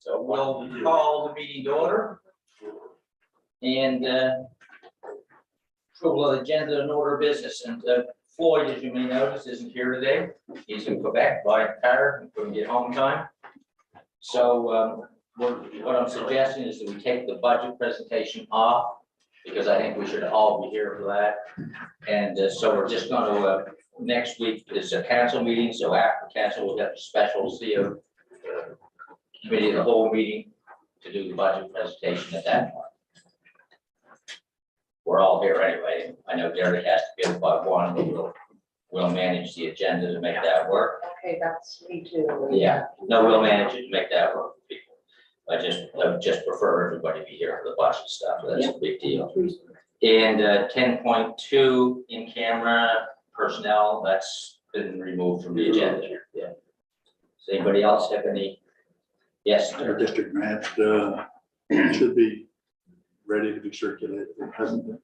So we'll call the meeting to order. And approval of the agenda and order of business. And Floyd, as you may notice, isn't here today. He's in Quebec, by car, and couldn't get home time. So what I'm suggesting is that we take the budget presentation off, because I think we should all be here for that. And so we're just going to, next week is a council meeting, so after council, we'll have a special CO committee of the whole meeting to do the budget presentation at that point. We're all here anyway. I know Derek has to be by 1, but we'll manage the agenda to make that work. Okay, that's me too. Yeah, no, we'll manage it to make that work for people. I just prefer everybody be here for the budget stuff. That's a big deal. And 10.2 in camera personnel, that's been removed from the agenda. Yeah. Does anybody else have any? Yes, Our sir. district grant should be ready to be circulated. It hasn't been.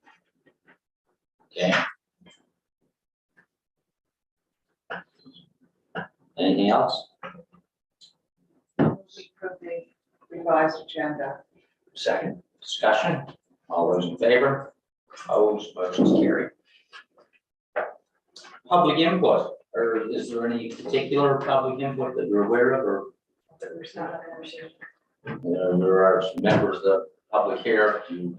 Okay. Anything else? We approve the revised agenda. Second discussion. All those in favor? Opposed, motion's carried. Public input, or is there any particular public input that you're aware of, or There's not a motion. there are some members of the public here? You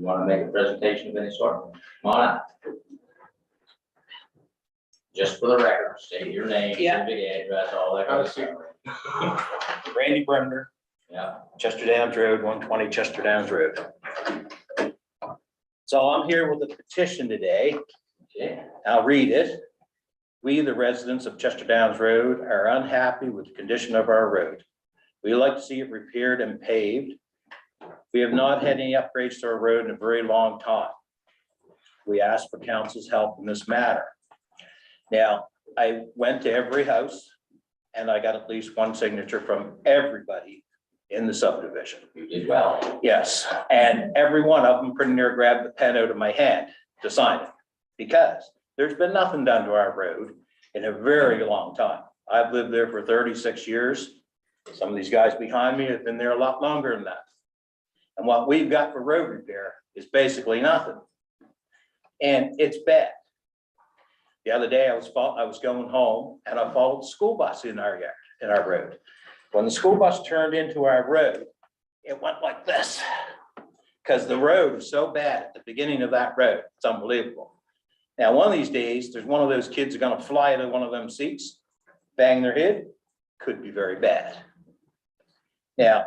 want to make a presentation of any sort? Come on up. Just for the record, state your name, Yeah. civic address, all that kind of stuff. Randy Bremner, Yeah. Chester Downs Road, 120 Chester Downs Road. So I'm here with a petition today. Okay. I'll read it. We, the residents of Chester Downs Road, are unhappy with the condition of our road. We like to see it repaired and paved. We have not had any upgrades to our road in a very long time. We ask for council's help in this matter. Now, I went to every house and I got at least one signature from everybody in the subdivision. You did well. Yes, and every one of them pretty near grabbed the pen out of my hand to sign it, because there's been nothing done to our road in a very long time. I've lived there for 36 years. Some of these guys behind me have been there a lot longer than that. And what we've got for road repair is basically nothing. And it's bad. The other day I was going home and I followed the school bus in our yard, in our road. When the school bus turned into our road, it went like this. Because the road is so bad at the beginning of that road, it's unbelievable. Now, one of these days, there's one of those kids gonna fly into one of them seats, bang their head, could be very bad. Now,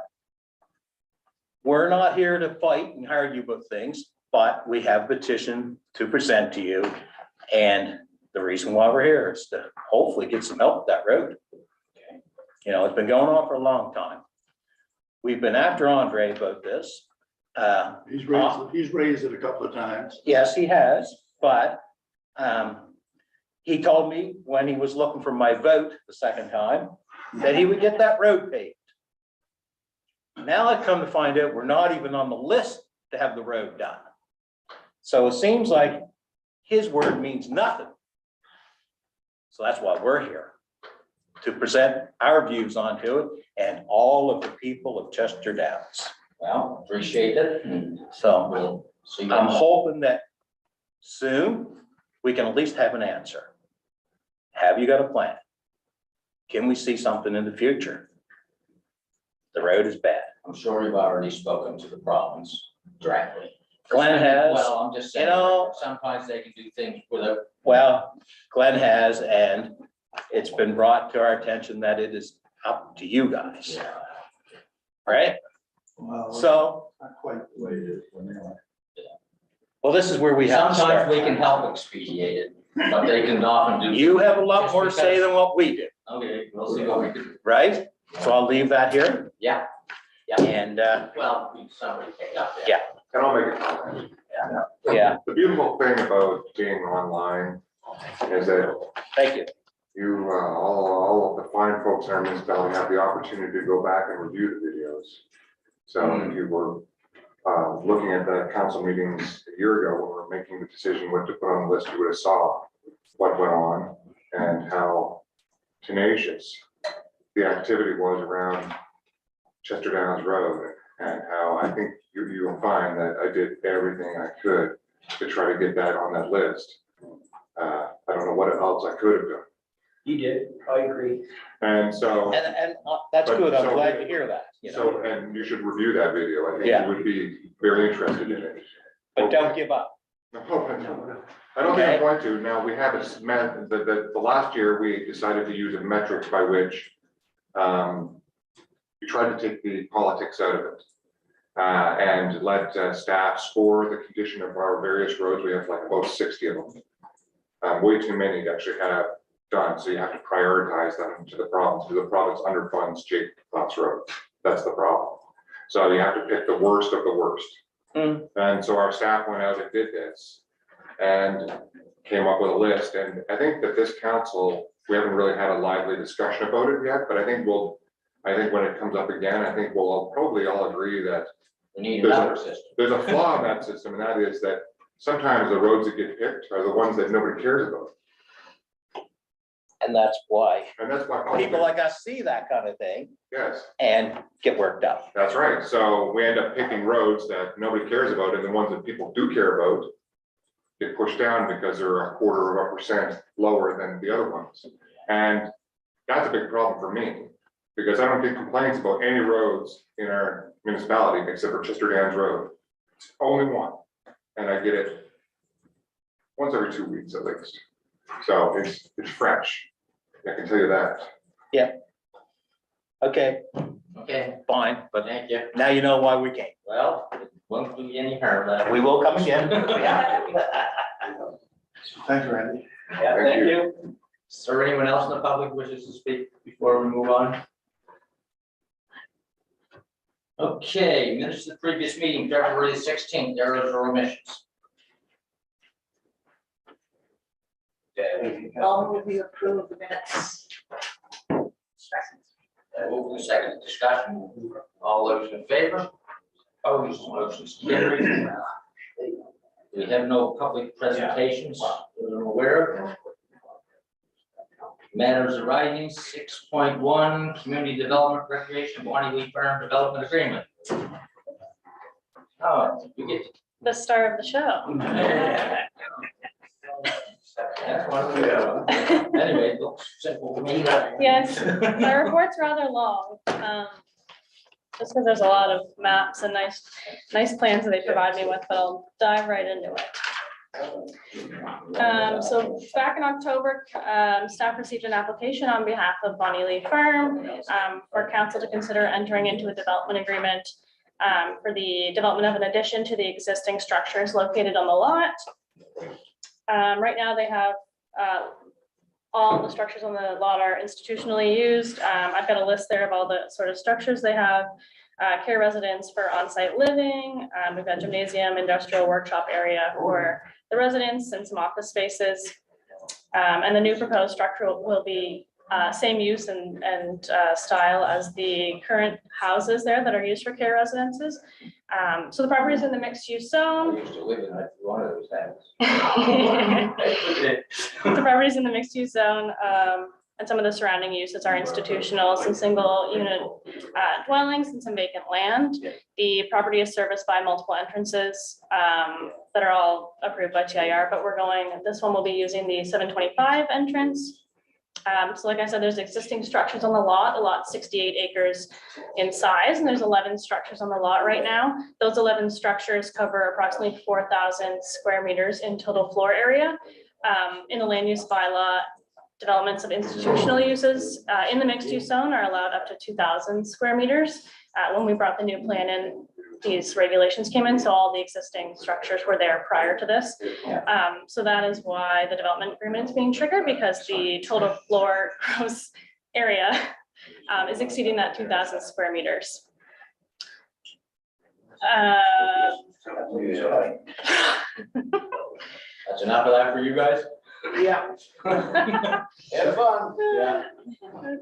we're not here to fight and argue about things, but we have a petition to present to you. And the reason why we're here is to hopefully get some help with that road. You know, it's been going on for a long time. We've been after Andre about this. He's raised it a couple of times. Yes, he has, but he told me when he was looking for my vote the second time, that he would get that road paved. Now I've come to find out we're not even on the list to have the road done. So it seems like his word means nothing. So that's why we're here, to present our views onto it and all of the people of Chester Downs. Well, appreciate it. And So we'll see. I'm hoping that soon we can at least have an answer. Have you got a plan? Can we see something in the future? The road is bad. I'm sure you've already spoken to the province directly. Glenn has. Well, I'm just saying, You know, sometimes they can do things without. well, Glenn has, and it's been brought to our attention that it is up to you guys, right? Well, So, not quite the way it is anyway. well, this is where we have to Sometimes we start. can help expedite it, but they can often do. You have a lot Just more say because- than what we do, Okay, we'll see what we can do. right? So I'll leave that here, Yeah, and, well, somebody pick up there. Yeah. Can I make a comment? yeah, The beautiful thing about being online is that thank you. you, all of the fine folks in our municipality have the opportunity to go back and review the videos. So if you were looking at the council meetings a year ago, when we were making the decision what to put on the list, you would have saw what went on and how tenacious the activity was around Chester Downs Road and how I think you will find that I did everything I could to try to get that on that list. I don't know what else I could have done. You did, I agree. And so, And that's But good. I'm so- glad to hear that, you know, so, and you should review that video. I think Yeah. you would be very interested in it. but don't give up. No, I don't think I'm going to. Now, we have the last year, we decided to use a metric by which we tried to take the politics out of it. And let staff score the condition of our various roads. We have like about 60 of them. Way too many to actually have done, so you have to prioritize them to the province, because the province underfunds Jake Class Road. That's the problem. So you have to pick the worst of the worst. And so our staff went out and did this and came up with a list. And I think that this council, we haven't really had a lively discussion about it yet, but I think when it comes up again, I think we'll probably all agree that We need another system. there's a flaw in that system, and that is that sometimes the roads that get picked are the ones that nobody cares about. And that's why And that's why. people like us see that kind of thing Yes, and get worked up. that's right. So we end up picking roads that nobody cares about, and the ones that people do care about get pushed down because they're 0.25% lower than the other ones. And that's a big problem for me, because I don't get complaints about any roads in our municipality except for Chester Downs Road. It's only one, and I get it once every 2 weeks at least. So it's fresh. I can tell you that. Okay, Okay, fine, but thank you. now you know why we came. Well, it won't do you any harm. that. We will come again. Thank you, Randy. Yeah, Thank you. Is there anyone else in the public wishes to speak before we move on? Okay, minutes of the previous meeting, February 16th, errors or omissions. All will be approved the minutes. Move the second discussion. All those in favor? Opposed, motion's carried. We have no public presentations that I'm aware of. Matters arising, 6.1, Community Development Recreation Bonnie Lee Farm Development Agreement. Oh, you get. The star of the show. That's one of the, anyway, it looks simple to me. Yes, my report's rather long, just because there's a lot of maps and nice plans that they provide me with, but I'll dive right into it. So back in October, staff received an application on behalf of Bonnie Lee Farm for council to consider entering into a development agreement for the development of an addition to the existing structures located on the lot. Right now, they have all the structures on the lot are institutionally used. I've got a list there of all the sort of structures they have. Care residence for on-site living. We've got gymnasium, industrial workshop area for the residents, and some office spaces. And the new proposed structure will be same use and style as the current houses there that are used for care residences. So the property is in the mixed use I zone. used to live in one of those houses. The properties in the mixed use zone, and some of the surrounding uses are institutional, some single unit dwellings and some vacant land. The property is serviced by multiple entrances that are all approved by TIR, but this one will be using the 725 entrance. So like I said, there's existing structures on the lot. The lot's 68 acres in size, and there's 11 structures on the lot right now. Those 11 structures cover approximately 4,000 square meters in total floor area. In the land use bylaw, developments of institutional uses in the mixed use zone are allowed up to 2,000 square meters. When we brought the new plan in, these regulations came in, so all the existing structures were there prior to this. So that is why the development agreement is being triggered, because the total floor gross area is exceeding that 2,000 square meters. That's enough of that for you guys? Yeah. Have fun. Yeah.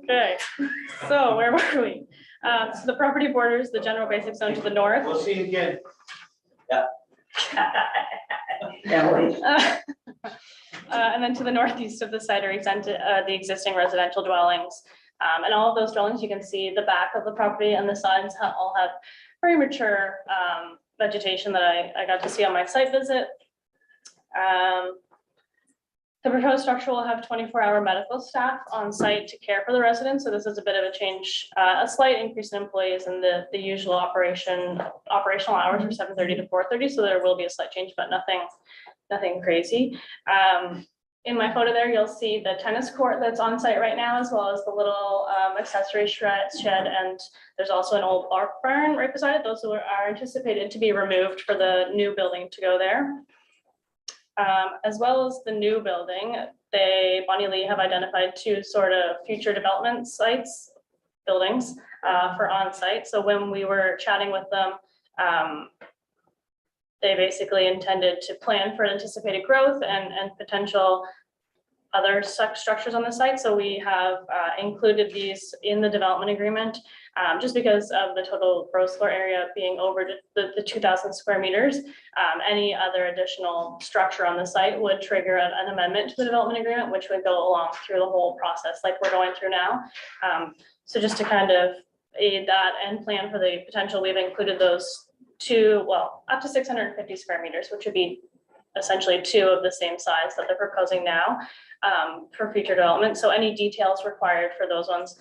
Okay, so where were we? So the property borders the general basic zone to the north. We'll see you again. And then to the northeast of the site are the existing residential dwellings. And all of those dwellings, you can see the back of the property and the sides all have very mature vegetation that I got to see on my site visit. The proposed structure will have 24-hour medical staff on site to care for the residents. So this is a bit of a change, a slight increase in employees and the usual operational hours from 7:30 to 4:30. So there will be a slight change, but nothing crazy. In my photo there, you'll see the tennis court that's on site right now, as well as the little accessory shed. And there's also an old barn right beside it. Those are anticipated to be removed for the new building to go there. As well as the new building, Bonnie Lee have identified 2 sort of future development buildings for on-site. So when we were chatting with them, they basically intended to plan for anticipated growth and potential other structures on the site. So we have included these in the development agreement, just because of the total gross floor area being over the 2,000 square meters. Any other additional structure on the site would trigger an amendment to the development agreement, which would go along through the whole process like we're going through now. So just to kind of aid that and plan for the potential, we've included those 2, well, up to 650 square meters, which would be essentially 2 of the same size that they're proposing now for future development. So any details required for those ones,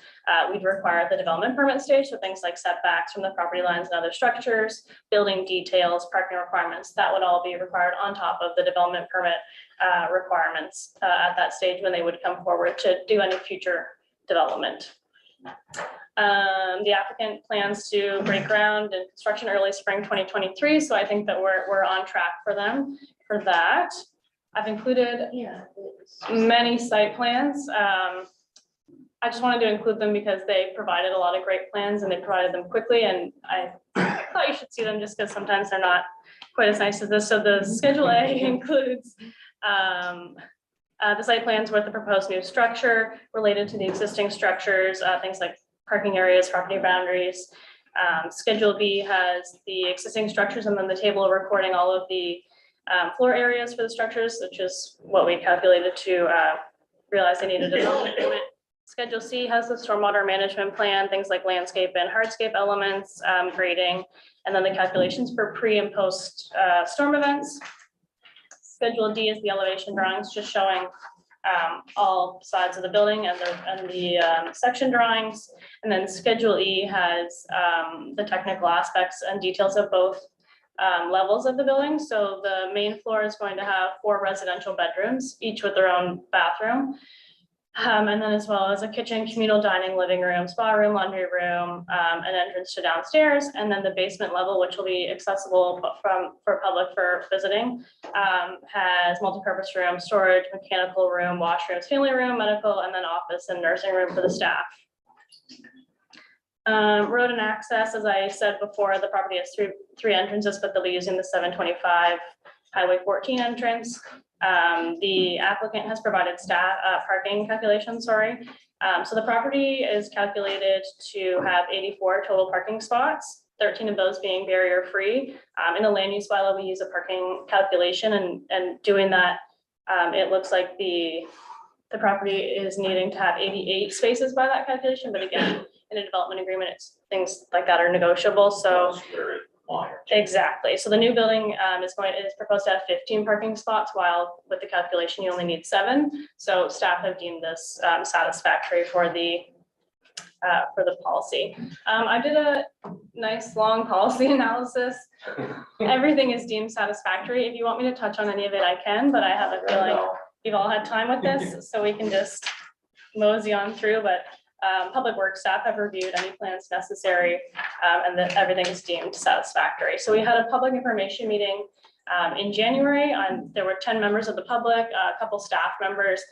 we'd require at the development permit stage. So things like setbacks from the property lines and other structures, building details, parking requirements, that would all be required on top of the development permit requirements at that stage when they would come forward to do any future development. The applicant plans to break ground and construction early spring 2023. So I think that we're on track for them for that. I've included many site plans. I just wanted to include them because they provided a lot of great plans and they provided them quickly. And I thought you should see them just because sometimes they're not quite as nice as this. So the Schedule A includes the site plans with the proposed new structure related to the existing structures, things like parking areas, property boundaries. Schedule B has the existing structures and then the table recording all of the floor areas for the structures, which is what we calculated to realize they needed a development agreement. Schedule C has the stormwater management plan, things like landscape and hardscape elements, grading, and then the calculations for pre and post storm events. Schedule D is the elevation drawings, just showing all sides of the building and the section drawings. And then Schedule E has the technical aspects and details of both levels of the building. So the main floor is going to have 4 residential bedrooms, each with their own bathroom. And then as well as a kitchen, communal dining, living room, spa room, laundry room, an entrance to downstairs, and then the basement level, which will be accessible for public for visiting, has multipurpose room, storage, mechanical room, washrooms, family room, medical, and then office and nursing room for the staff. Road and access, as I said before, the property has three entrances, but they'll be using the 725 Highway 14 entrance. The applicant has provided staff parking calculations, sorry. So the property is calculated to have 84 total parking spots, 13 of those being barrier free. In the land use bylaw, we use a parking calculation and doing that, it looks like the property is needing to have 88 spaces by that calculation, but again, in a development agreement, it's things like that are negotiable, so. Exactly. So the new building is proposed to have 15 parking spots, while with the calculation, you only need 7. So staff have deemed this satisfactory for the policy. I did a nice long policy analysis. Everything is deemed satisfactory. If you want me to touch on any of it, I can, but I have a feeling you've all had time with this, so we can just mosey on through, but Public Works staff have reviewed any plans necessary and that everything is deemed satisfactory. So we had a public information meeting in January. There were 10 members of the public, a couple staff members.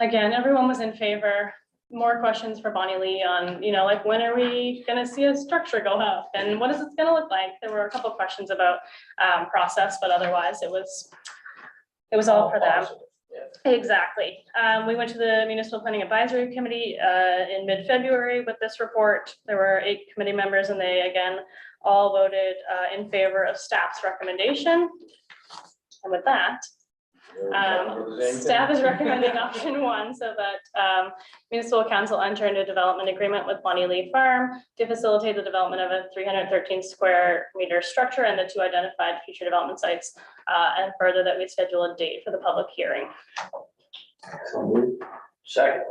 Again, everyone was in favor. More questions for Bonnie Lee on, like, when are we going to see a structure go up and what is it going to look like? There were a couple questions about process, but otherwise it was all for them. Exactly. We went to the Municipal Planning Advisory Committee in mid-February with this report. There were 8 committee members and they again all voted in favor of staff's recommendation. And with that, Staff is recommending option one, so that municipal council enter into a development agreement with Bonnie Lee Farm to facilitate the development of a 313 square meter structure and the two identified future development sites. And further, that we schedule a date for the public hearing. Second.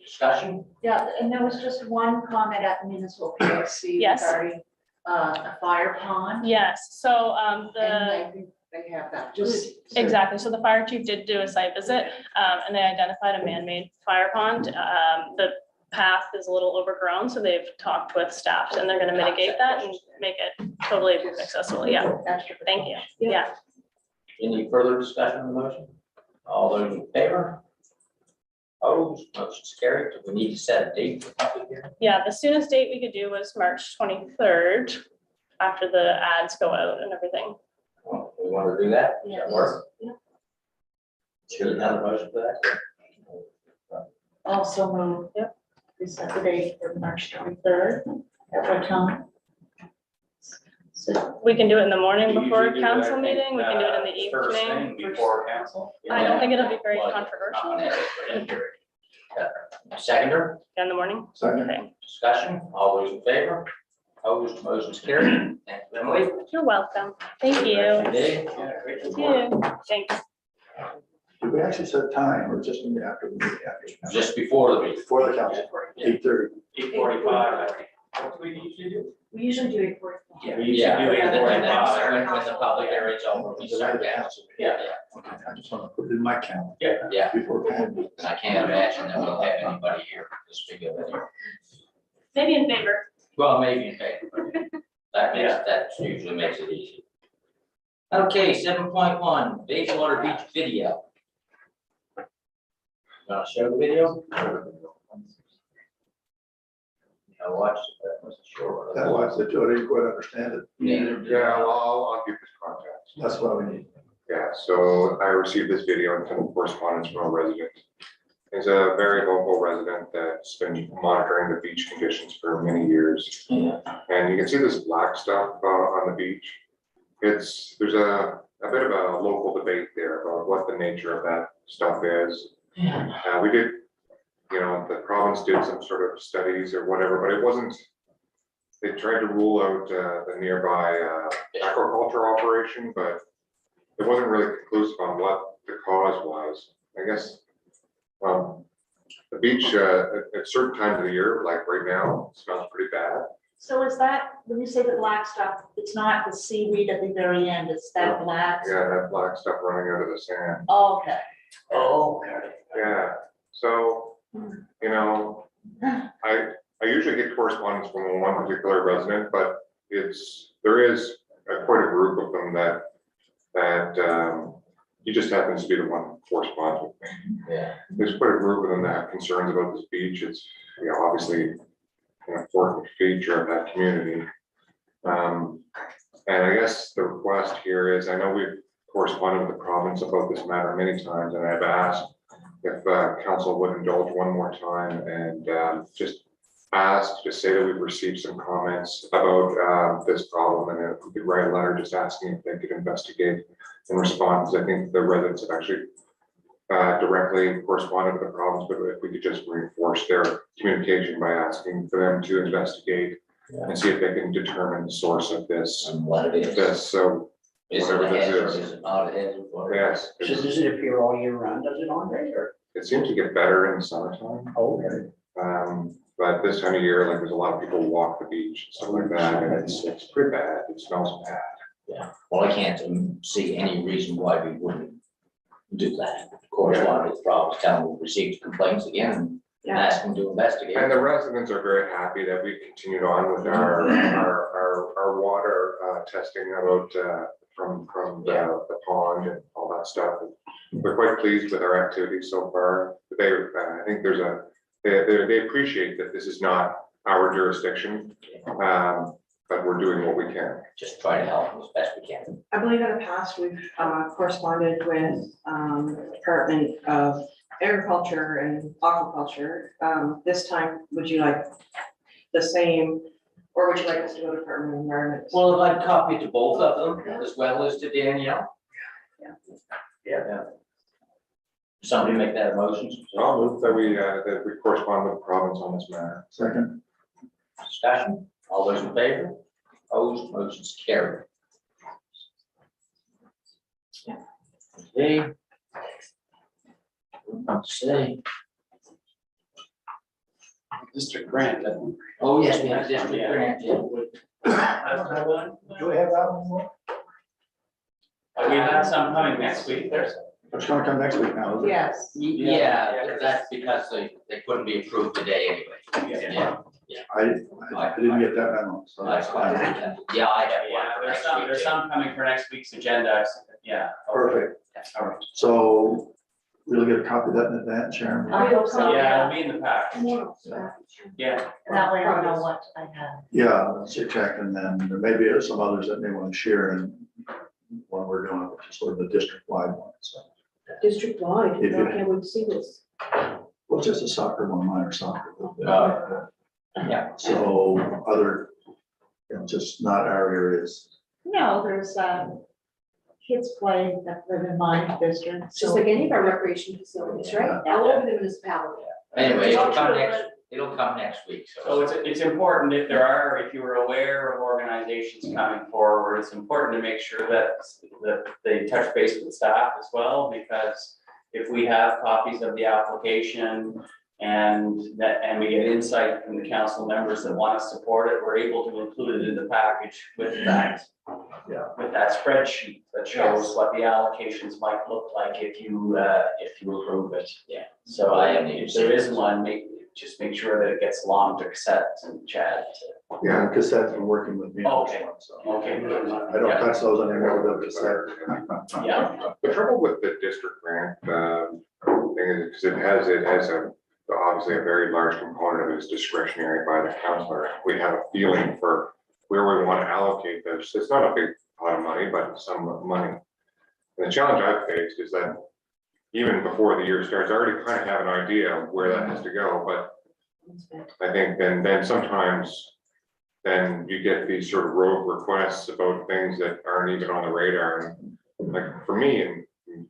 Discussion? Yeah, and there was just one comment at the municipal PSC Yes. regarding a fire pond. Yes, so And the, I think they have that, just. exactly, so the fire chief did do a site visit, and they identified a man-made fire pond. The path is a little overgrown, so they've talked with staff, and they're gonna mitigate that and make it totally accessible, yeah. Thank you, yeah. Any further discussion on the motion? All those in favor? Opposed, motion's carried. Do we need to set a date for public hearing? Yeah, the soonest date we could do was March 23rd, after the ads go out and everything. Well, we want to do that? Does that work? Yeah. Should we have a motion for that? Also move. Yep. We set the date for March 23rd. At what time? So We can do it in the morning You before usually do council that, I think, meeting, we can do it in the First evening. thing before council. I don't think it'll be very Well, controversial. Seconder, In the morning? Second. Okay, discussion, all those in favor? Opposed, motion's carried. Thank you, Emily. you're welcome. Thank you. Dave? Thank you. Thanks. Did we actually set time or just in the after the meeting? Just before the meeting. Before the council, 8:30. 8:45. What do we usually do? we usually do it for. Yeah, We usually yeah, do and then 8:45. when the public hearing's over, we start down. Yeah, I just want to put it in my calendar. yeah. Before. I can't imagine that we'll have anybody here to speak of it. Maybe in favor. Well, maybe in favor, but that usually makes it easy. Okay, 7.1, Bayswater Beach video. Want to show the video? I watched it, but I wasn't sure. That was it, Joe, I didn't quite understand it. Neither did Yeah, I. well, I'll give this context. That's what we need. Yeah, so I received this video and some correspondence from a resident. He's a very local resident that's been monitoring the beach conditions for many years. Yeah. And you can see this black stuff on the beach. There's a bit of a local debate there about what the nature of that stuff is. We did, the province did some sort of studies or whatever, but it wasn't, they tried to rule out the nearby aquaculture operation, but it wasn't really conclusive on what the cause was. I guess, the beach at certain times of the year, like right now, smells pretty bad. So is that, when you say the black stuff, it's not the seaweed at the very end, it's that black? Yeah, that black stuff running out of the sand. Oh, okay. Oh, okay. Yeah, so, I usually get correspondence from one particular resident, but there is quite a group of them that he just happens to be the one who corresponds with me. Yeah. There's quite a group of them that have concerns about this beach. It's, obviously an important feature of that community. And I guess the request here is, I know we've corresponded with the province about this matter many times, and I've asked if council would indulge one more time and just say that we've received some comments about this problem, and if we could write a letter just asking if they could investigate and respond, because I think the residents have actually directly corresponded with the province, but if we could just reinforce their communication by asking for them to investigate and see if they can determine the source of this. And what it is. So, Is it a whatever this hazard, is. is it not a hazard? Whatever. yes, So does it appear all year round, does it, Andre, or? it seems to get better in the summertime. Okay. But this time of year, like, there's a lot of people walk the beach and stuff like that, and it's pretty bad. It smells bad. Yeah, well, I can't see any reason why we wouldn't do that. Of course, one of the problems, tell them we received complaints again, and ask them to investigate. And the residents are very happy that we continued on with our water testing about from the pond and all that stuff. We're quite pleased with our activities so far. They, I think they appreciate that this is not our jurisdiction, but we're doing what we can. Just try to help them as best we can. I believe in the past, we've corresponded with Department of Agriculture and Aquaculture. This time, would you like the same, or would you like us to go to Department of Environment? Well, I'd copy to both of them as well as to Danielle. Yeah. Yeah. Somebody make that a motion? I'll move that we correspond with the province on this matter. Second. Discussion, all those in favor? Opposed, motion's carried. Okay. Say, District grant. oh, yes, we have district grant, yeah. Do we have that one more? We have some coming next week, there's. It's gonna come next week now, is it? Yes. Yeah, that's because they couldn't be approved today anyway. Yeah. I didn't get that memo, so that's fine. Yeah, I have one Yeah, for there's next some, week, there's too. some coming for next week's agenda, yeah. Perfect. All right. So we'll get a copy of that in advance, Sharon. I hope so. Yeah, it'll be in the package, yeah. That way I know what I have. Yeah, let's check, and then there may be some others that may want to share in one we're doing, which is sort of the district-wide one, so. District wide, If you- can't wait to see this. Well, just a soccer one, minor soccer. Yeah. So other, just not our areas. No, there's, kids play that live in my district. It's just like any of our recreation facilities, right? All over the municipality. Anyway, it'll It's come true, next, but- it'll come next week, So it's important if there are, if you were aware of organizations coming forward, it's important to make sure that they touch base with the staff as well, because if we have copies of the application and we get insight from the council members that want to support it, we're able to include it in the package with that. Yeah. With that spreadsheet that shows what the allocations might look like if you approve it. Yeah. So I haven't even if there seen is it. one, just make sure that it gets along to Cassette and Chad. Yeah, cassette's been working with me on this Okay. one, so. Okay. I don't touch those anymore, but cassette. Yeah. The trouble with the district grant, thing is, because it has obviously a very large component of it is discretionary by the councillor. We have a feeling for where we want to allocate this. It's not a big pot of money, but some money. And the challenge I've faced is that even before the year starts, I already kind of have an idea of where that has to go, but I think then sometimes then you get these sort of rogue requests about things that aren't even on the radar. And like for me and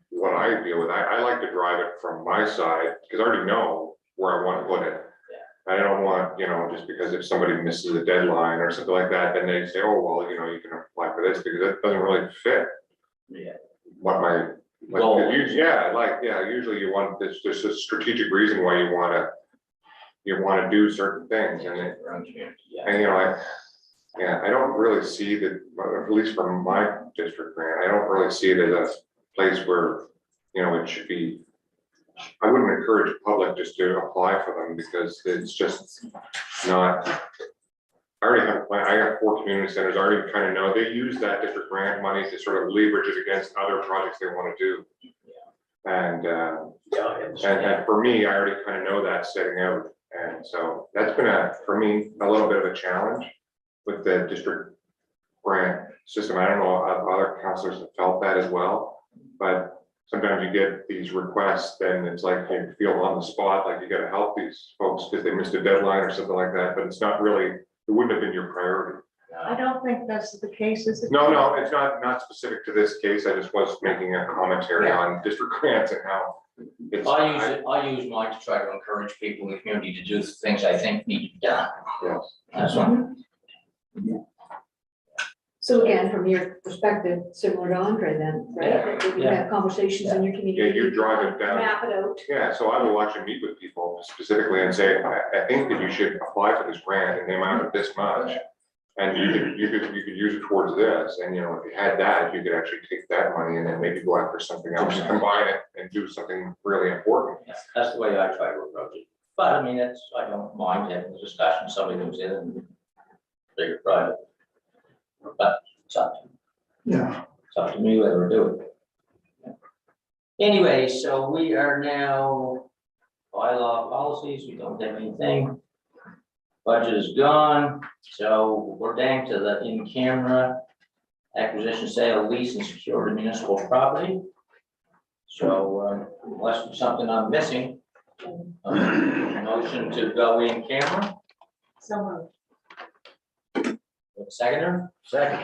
what I deal with, I like to drive it from my side because I already know where I want to put it. I don't want, just because if somebody misses a deadline or something like that, then they say, oh, well, you can apply for this because it doesn't really fit. Yeah. What my, Goal. usually you want, there's a strategic reason why you wanna do certain things and it, Yeah. and I don't really see that, at least from my district grant, I don't really see it as a place where, it should be. I wouldn't encourage the public just to apply for them because it's just not. I already have a plan. I got 4 community centers. I already kind of know they use that district grant money to sort of leverage it against other projects they want to do. And for me, I already kind of know that setting out. And so that's been for me, a little bit of a challenge with the district grant system. I don't know if other councilors have felt that as well, but sometimes you get these requests, then it's like you feel on the spot, like you gotta help these folks because they missed a deadline or something like that, but it's not really, it wouldn't have been your priority. I don't think that's the case, is it? No, it's not specific to this case. I just was making a commentary on district grants and how it's. I use mine to try to encourage people in the community to do things I think need to be done. Yes. That's all. So again, from your perspective, similar to Andre then, right? You Yeah. have conversations in your community. Yeah, you drive it down. Map it out. Yeah, so I will actually meet with people specifically and say, I think that you should apply for this grant in the amount of this much. And you could use it towards this, and if you had that, you could actually take that money and then maybe go after something else, and combine it and do something really important. That's the way I try to approach it. But I mean, I don't mind having the discussion, somebody comes in and figure private. But it's up to me whether to do it. Anyway, so we are now bylaw policies, we don't have anything. Budget is gone, so we're down to the in-camera acquisition, sale, lease, and secure the municipal property. So unless there's something I'm missing, motion to go in camera, Someone. seconder? Second.